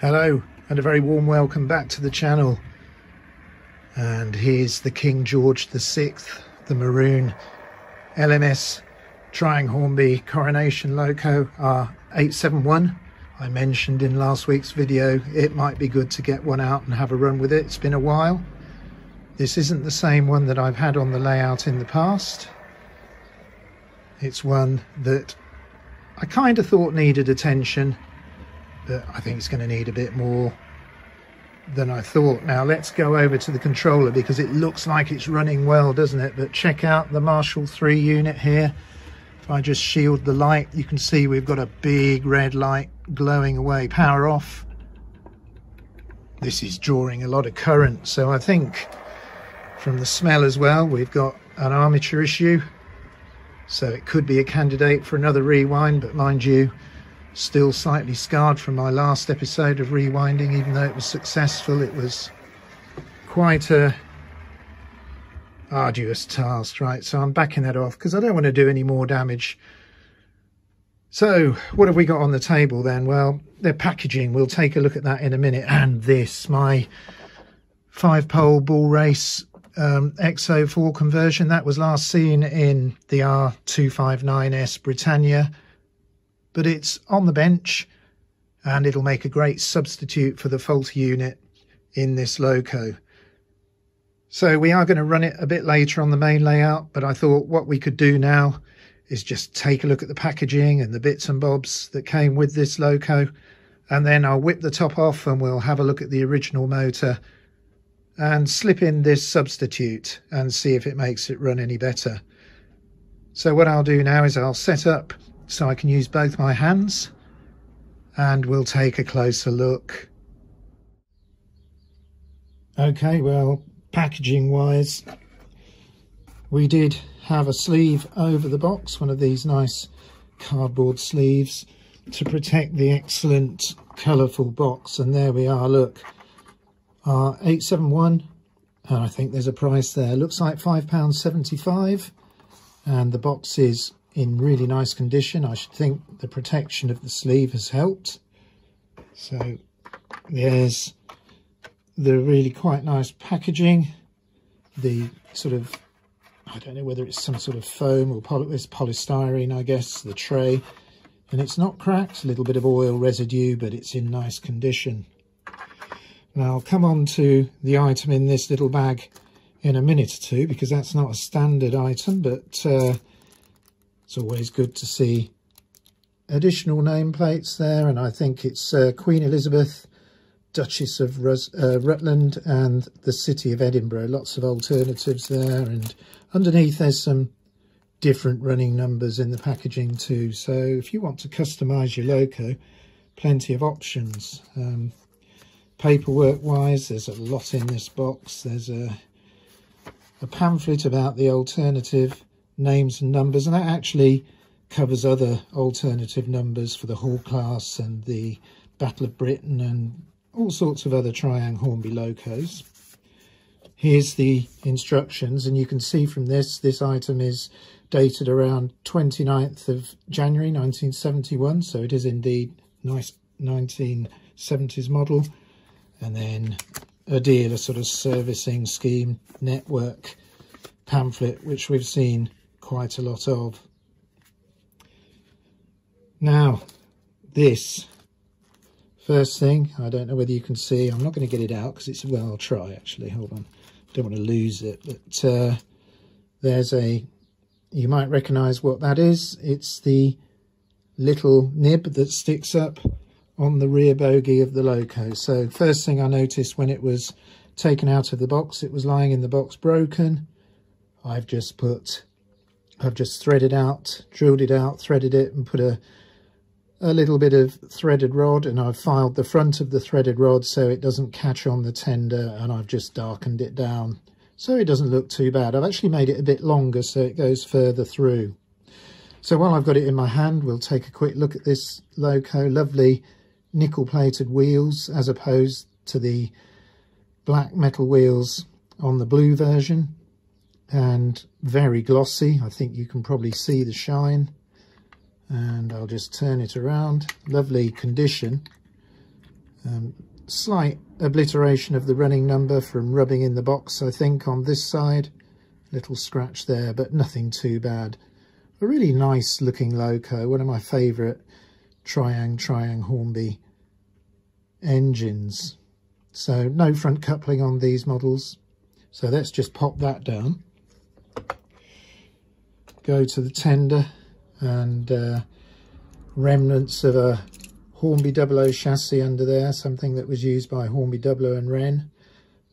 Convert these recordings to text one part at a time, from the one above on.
Hello and a very warm welcome back to the channel. And here's the King George VI, the Maroon LMS Trying Hornby Coronation Loco R.871. I mentioned in last week's video it might be good to get one out and have a run with it. It's been a while. This isn't the same one that I've had on the layout in the past. It's one that I kind of thought needed attention, but I think it's going to need a bit more than I thought. Now let's go over to the controller because it looks like it's running well, doesn't it? But check out the Marshall 3 unit here. If I just shield the light, you can see we've got a big red light glowing away. Power off. This is drawing a lot of current, so I think from the smell as well we've got an armature issue, so it could be a candidate for another rewind. But mind you, still slightly scarred from my last episode of rewinding. Even though it was successful, it was quite a arduous task. Right, so I'm backing that off because I don't want to do any more damage. So what have we got on the table then? Well, their packaging, we'll take a look at that in a minute. And this, my 5-pole bull race X04 conversion, that was last seen in the R.871 Britannia, but it's on the bench and it'll make a great substitute for the faulty unit in this loco. So we are going to run it a bit later on the main layout, but I thought what we could do now is just take a look at the packaging and the bits and bobs that came with this loco, and then I'll whip the top off and we'll have a look at the original motor and slip in this substitute and see if it makes it run any better. So what I'll do now is I'll set up so I can use both my hands and we'll take a closer look. Okay, well, packaging wise, we did have a sleeve over the box, one of these nice cardboard sleeves to protect the excellent colourful box. And there we are, look, R.871, and I think there's a price there. Looks like £5.75, and the box is in really nice condition. I should think the protection of the sleeve has helped. So there's the really quite nice packaging, the sort of, I don't know whether it's some sort of foam or it's polystyrene, I guess, the tray, and it's not cracked, a little bit of oil residue, but it's in nice condition. Now I'll come on to the item in this little bag in a minute or two, because that's not a standard item, but it's always good to see additional nameplates there. And I think it's Queen Elizabeth, Duchess of Rutland and the City of Edinburgh. Lots of alternatives there, and underneath there's some different running numbers in the packaging too. So if you want to customise your loco, plenty of options. Paperwork wise, there's a lot in this box. There's a pamphlet about the alternative names and numbers, and that actually covers other alternative numbers for the Hall class and the Battle of Britain and all sorts of other Trying Hornby locos. Here's the instructions, and you can see from this item is dated around 29th of January 1971, so it is indeed nice 1970s model. And then a dealer sort of servicing scheme network pamphlet, which we've seen quite a lot of. Now this first thing, I don't know whether you can see, I'm not going to get it out because it's, well, I'll try actually, hold on, don't want to lose it, but there's a, you might recognise what that is. It's the little nib that sticks up on the rear bogie of the loco. So first thing I noticed when it was taken out of the box, it was lying in the box broken. I've just threaded out, drilled it out, threaded it, and put a little bit of threaded rod, and I've filed the front of the threaded rod so it doesn't catch on the tender, and I've just darkened it down so it doesn't look too bad. I've actually made it a bit longer so it goes further through. So while I've got it in my hand, we'll take a quick look at this loco. Lovely nickel plated wheels as opposed to the black metal wheels on the blue version, and very glossy. I think you can probably see the shine, and I'll just turn it around. Lovely condition. Slight obliteration of the running number from rubbing in the box, I think, on this side. Little scratch there, but nothing too bad. A really nice looking loco, one of my favourite Triang Hornby engines. So no front coupling on these models. So let's just pop that down. Go to the tender, and remnants of a Hornby 00 chassis under there, something that was used by Hornby 00 and Wren.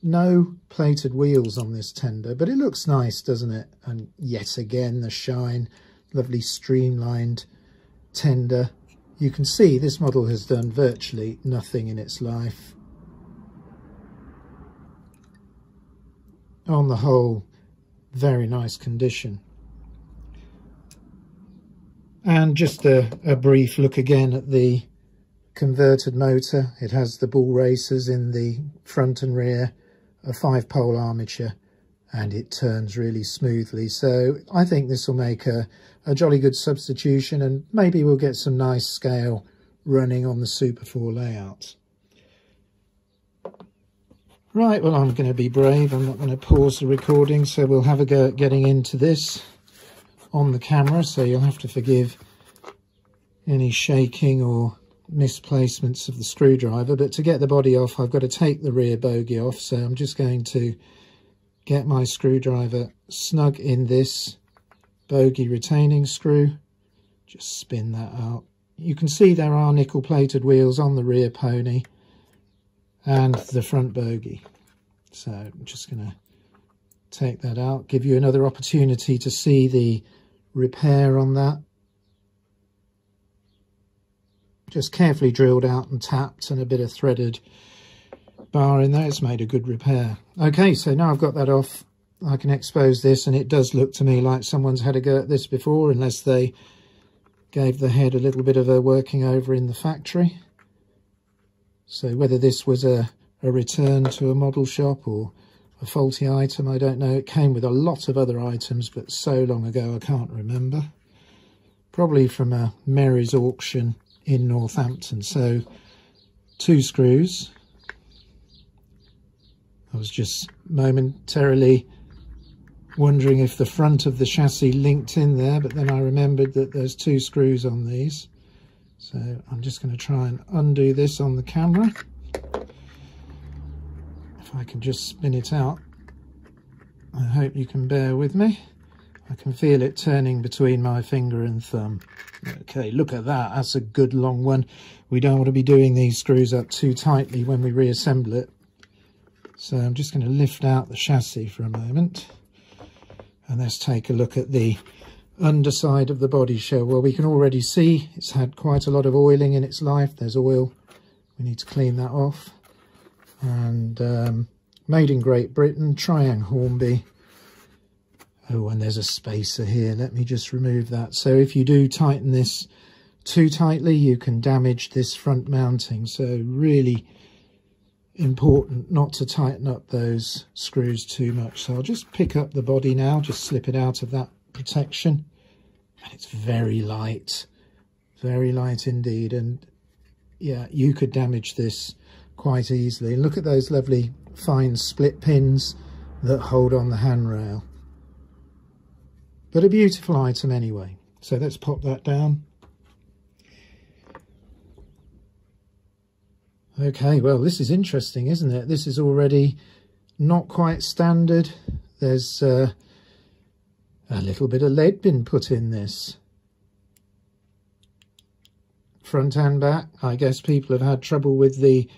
No plated wheels on this tender, but it looks nice, doesn't it? And yet again, the shine, lovely streamlined tender. You can see this model has done virtually nothing in its life. On the whole, very nice condition. And just a brief look again at the converted motor. It has the bull racers in the front and rear, a 5-pole armature, and it turns really smoothly. So I think this will make a jolly good substitution, and maybe we'll get some nice scale running on the Super 4 layout. Right, well, I'm going to be brave. I'm not going to pause the recording, so we'll have a go at getting into this on the camera, so you'll have to forgive any shaking or misplacements of the screwdriver. But to get the body off, I've got to take the rear bogie off, so I'm just going to get my screwdriver snug in this bogie retaining screw. Just spin that out. You can see there are nickel plated wheels on the rear pony and the front bogie, so I'm just going to take that out, give you another opportunity to see the repair on that. Just carefully drilled out and tapped, and a bit of threaded bar in there. It's made a good repair. Okay, so now I've got that off, I can expose this, and it does look to me like someone's had a go at this before, unless they gave the head a little bit of a working over in the factory. So whether this was a return to a model shop or a faulty item, I don't know. It came with a lot of other items, but so long ago I can't remember. Probably from a Mary's auction in Northampton. So 2 screws. I was just momentarily wondering if the front of the chassis linked in there, but then I remembered that there's 2 screws on these. So I'm just going to try and undo this on the camera. If I can just spin it out. I hope you can bear with me. I can feel it turning between my finger and thumb. Okay, look at that. That's a good long one. We don't want to be doing these screws up too tightly when we reassemble it. So I'm just going to lift out the chassis for a moment. And let's take a look at the underside of the body shell. Well, we can already see it's had quite a lot of oiling in its life. There's oil. We need to clean that off. And made in Great Britain, Triang Hornby. Oh, and there's a spacer here. Let me just remove that. So if you do tighten this too tightly, you can damage this front mounting. So really important not to tighten up those screws too much. So I'll just pick up the body now, just slip it out of that protection. And it's very light indeed. And yeah, you could damage this quite easily. And look at those lovely fine split pins that hold on the handrail. But a beautiful item anyway. So let's pop that down. Okay, well, this is interesting, isn't it? This is already not quite standard. There's a little bit of lead been put in this. Front and back. I guess people have had trouble with the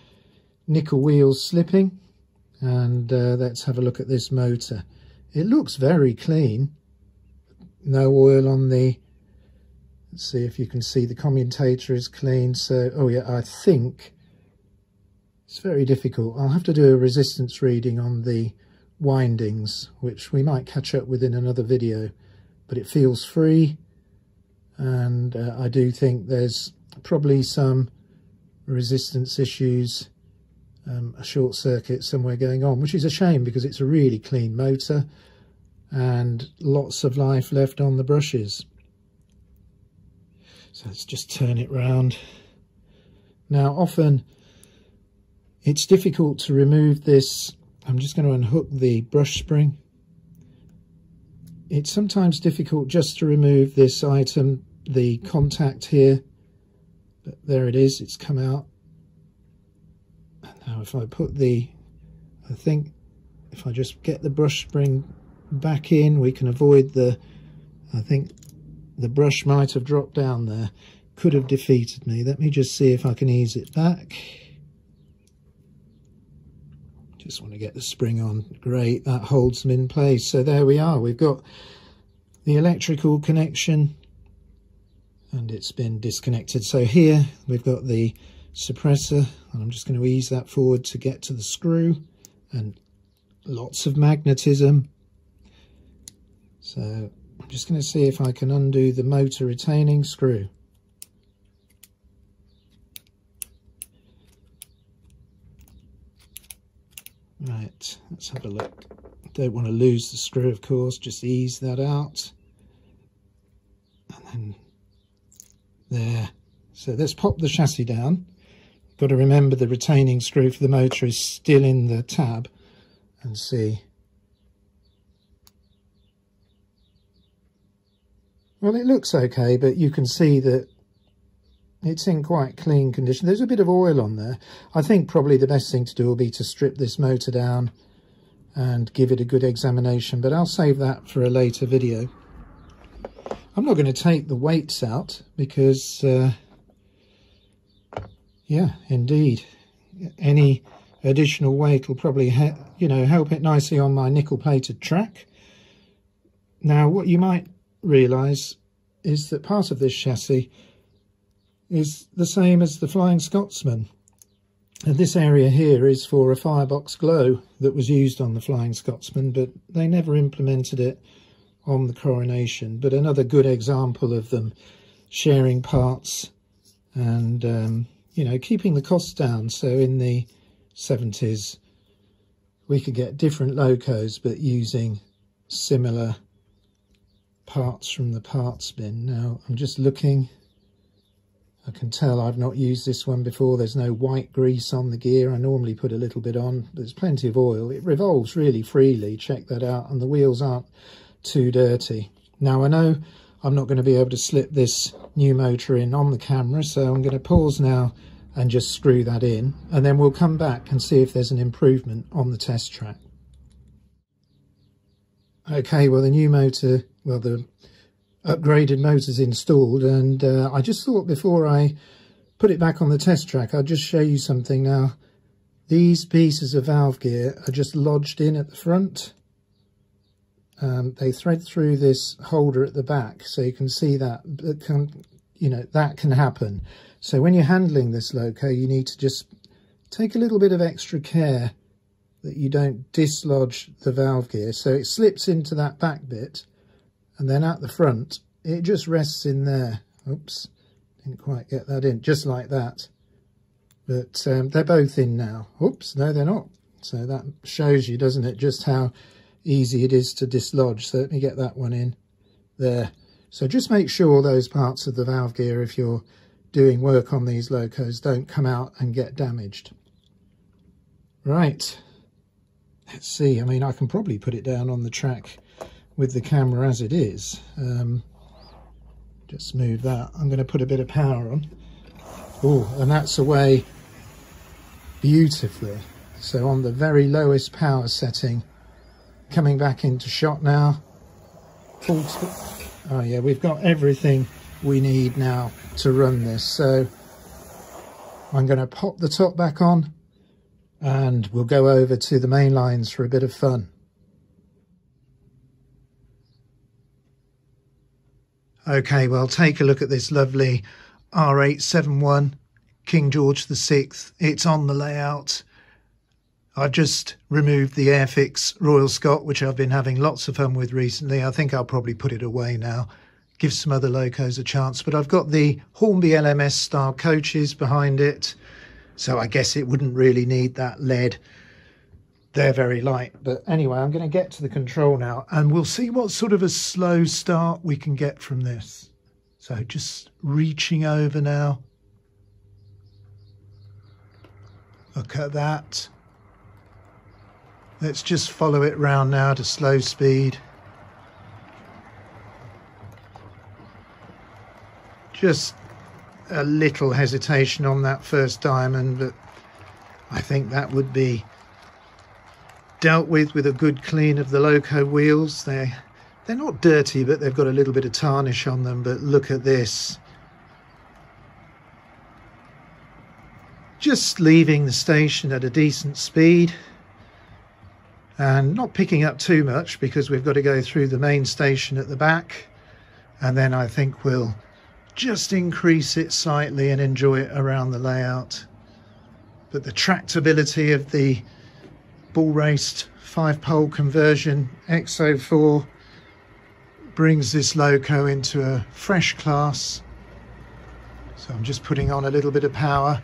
nickel wheels slipping. And let's have a look at this motor. It looks very clean. No oil on the... Let's see if you can see the commutator is clean. So, oh yeah, I think it's very difficult. I'll have to do a resistance reading on the windings, which we might catch up with in another video. But it feels free, and I do think there's probably some resistance issues, a short circuit somewhere going on, which is a shame because it's a really clean motor and lots of life left on the brushes. So let's just turn it round. Now, often It's difficult to remove this. I'm just going to unhook the brush spring. It's sometimes difficult just to remove this item, the contact here, but there it is, it's come out. And now if I put I think if I just get the brush spring back in, we can avoid I think the brush might have dropped down there, could have defeated me. Let me just see if I can ease it back. Just want to get the spring on. Great, that holds them in place. So there we are, we've got the electrical connection and it's been disconnected. So here we've got the suppressor, and I'm just going to ease that forward to get to the screw, and lots of magnetism. So I'm just going to see if I can undo the motor retaining screw. Right, let's have a look. Don't want to lose the screw, of course, just ease that out. And then there. So let's pop the chassis down. Got to remember the retaining screw for the motor is still in the tab, and see. Well, it looks okay, but you can see that it's in quite clean condition. There's a bit of oil on there. I think probably the best thing to do will be to strip this motor down and give it a good examination, but I'll save that for a later video. I'm not going to take the weights out because, yeah, indeed, any additional weight will probably, help it nicely on my nickel-plated track. Now, what you might realise is that part of this chassis is the same as the Flying Scotsman. And this area here is for a firebox glow that was used on the Flying Scotsman, but they never implemented it on the Coronation. But another good example of them sharing parts and, keeping the costs down. So in the 70s, we could get different locos, but using similar parts from the parts bin. Now, I'm just looking. I can tell I've not used this one before. There's no white grease on the gear. I normally put a little bit on. There's plenty of oil. It revolves really freely. Check that out. And the wheels aren't too dirty. Now, I know I'm not going to be able to slip this new motor in on the camera, so I'm going to pause now and just screw that in. And then we'll come back and see if there's an improvement on the test track. Okay, well, the new motor, the upgraded motor's installed, and I just thought before I put it back on the test track, I'll just show you something. Now, these pieces of valve gear are just lodged in at the front. They thread through this holder at the back, so you can see that that can happen. So when you're handling this loco, you need to just take a little bit of extra care that you don't dislodge the valve gear. So it slips into that back bit, and then at the front, it just rests in there. Oops, didn't quite get that in, just like that. But they're both in now. Oops, no, they're not. So that shows you, doesn't it, just how easy it is to dislodge. So let me get that one in there. So just make sure those parts of the valve gear, if you're doing work on these locos, don't come out and get damaged. Right, let's see. I mean, I can probably put it down on the track with the camera as it is. Just move that. I'm going to put a bit of power on. Oh, and that's away beautifully. So on the very lowest power setting, coming back into shot now. Oh yeah, we've got everything we need now to run this. So I'm going to pop the top back on and we'll go over to the main lines for a bit of fun. Okay, well, take a look at this lovely R.871 King George VI. It's on the layout. I've just removed the Airfix Royal Scot, which I've been having lots of fun with recently. I think I'll probably put it away now, give some other locos a chance. But I've got the Hornby LMS style coaches behind it, so I guess it wouldn't really need that lead. They're very light. But anyway, I'm going to get to the control now, and we'll see what sort of a slow start we can get from this. So just reaching over now. Look at that. Let's just follow it round now to slow speed. Just a little hesitation on that first diamond, but I think that would be dealt with a good clean of the loco wheels. They're not dirty, but they've got a little bit of tarnish on them. But look at this. Just leaving the station at a decent speed and not picking up too much, because we've got to go through the main station at the back, and then I think we'll just increase it slightly and enjoy it around the layout. But the tractability of the bull raced 5-pole conversion X04 brings this loco into a fresh class. So I'm just putting on a little bit of power.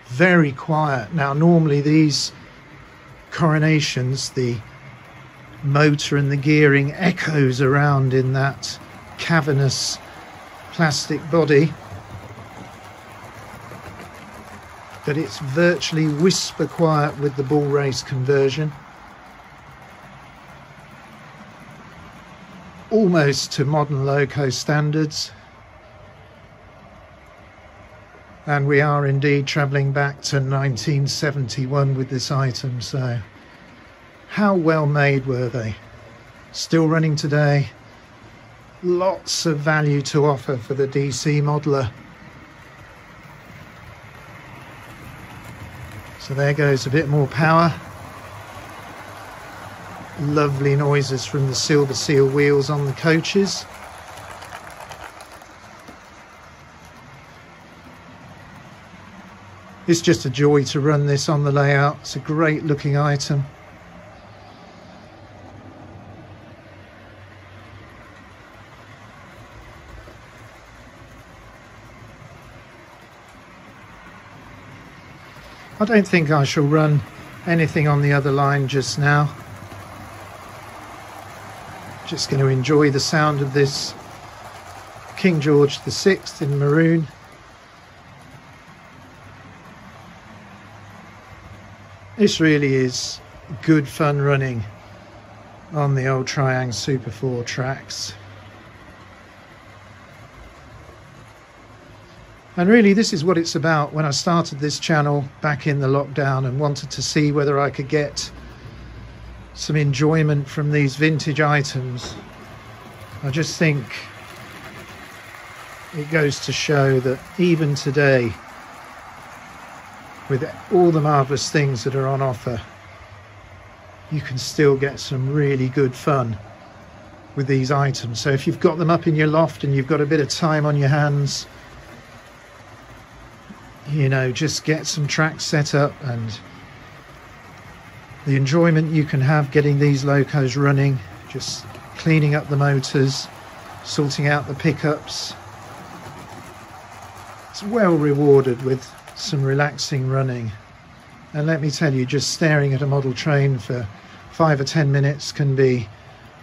Very quiet. Now normally these Coronations, the motor and the gearing echoes around in that cavernous plastic body, but it's virtually whisper quiet with the bull race conversion, almost to modern loco standards. And we are indeed travelling back to 1971 with this item, so how well made were they? Still running today. Lots of value to offer for the DC modeler. So there goes a bit more power. Lovely noises from the Silver Seal wheels on the coaches. It's just a joy to run this on the layout. It's a great looking item. I don't think I shall run anything on the other line just now. Just going to enjoy the sound of this King George VI in maroon. This really is good fun running on the old Triang Super 4 tracks. And really this is what it's about. When I started this channel back in the lockdown and wanted to see whether I could get some enjoyment from these vintage items, I just think it goes to show that even today, with all the marvellous things that are on offer, you can still get some really good fun with these items. So if you've got them up in your loft and you've got a bit of time on your hands, you know, just get some tracks set up, and the enjoyment you can have getting these locos running, just cleaning up the motors, sorting out the pickups. It's well rewarded with some relaxing running. And let me tell you, just staring at a model train for 5 or 10 minutes can be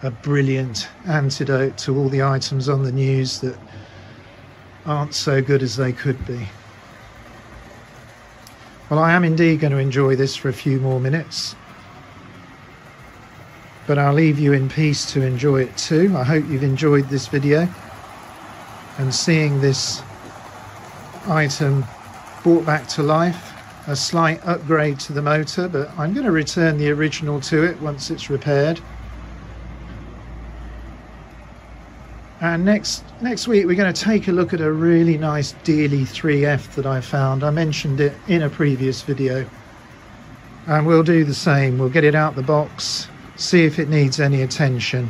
a brilliant antidote to all the items on the news that aren't so good as they could be. Well, I am indeed going to enjoy this for a few more minutes, but I'll leave you in peace to enjoy it too. I hope you've enjoyed this video, and seeing this item brought back to life. A slight upgrade to the motor, but I'm going to return the original to it once it's repaired. And next week we're going to take a look at a really nice Dealey 3F that I found. I mentioned it in a previous video, and we'll do the same. We'll get it out the box, see if it needs any attention,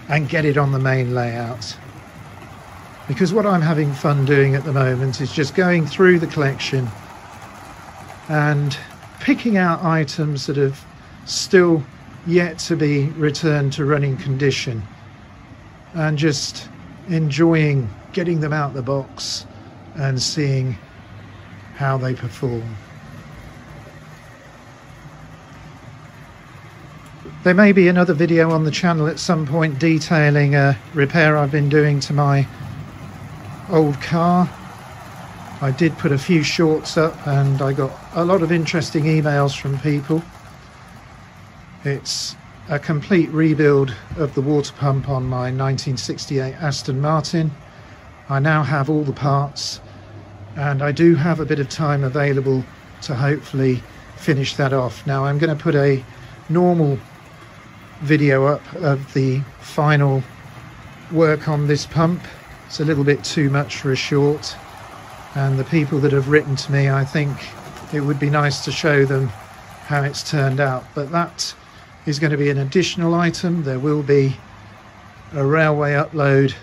and get it on the main layout. Because what I'm having fun doing at the moment is just going through the collection and picking out items that have still yet to be returned to running condition, and just enjoying getting them out the box and seeing how they perform. There may be another video on the channel at some point detailing a repair I've been doing to my old car. I did put a few shorts up and I got a lot of interesting emails from people. It's a complete rebuild of the water pump on my 1968 Aston Martin. I now have all the parts and I do have a bit of time available to hopefully finish that off. Now I'm going to put a normal video up of the final work on this pump. It's a little bit too much for a short, and the people that have written to me, I think it would be nice to show them how it's turned out. But that is going to be an additional item. There will be a railway upload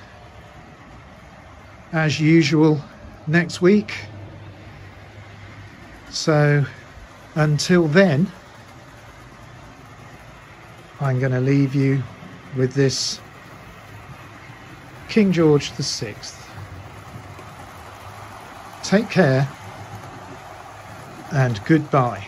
as usual next week. So until then, I'm going to leave you with this King George VI. Take care and goodbye.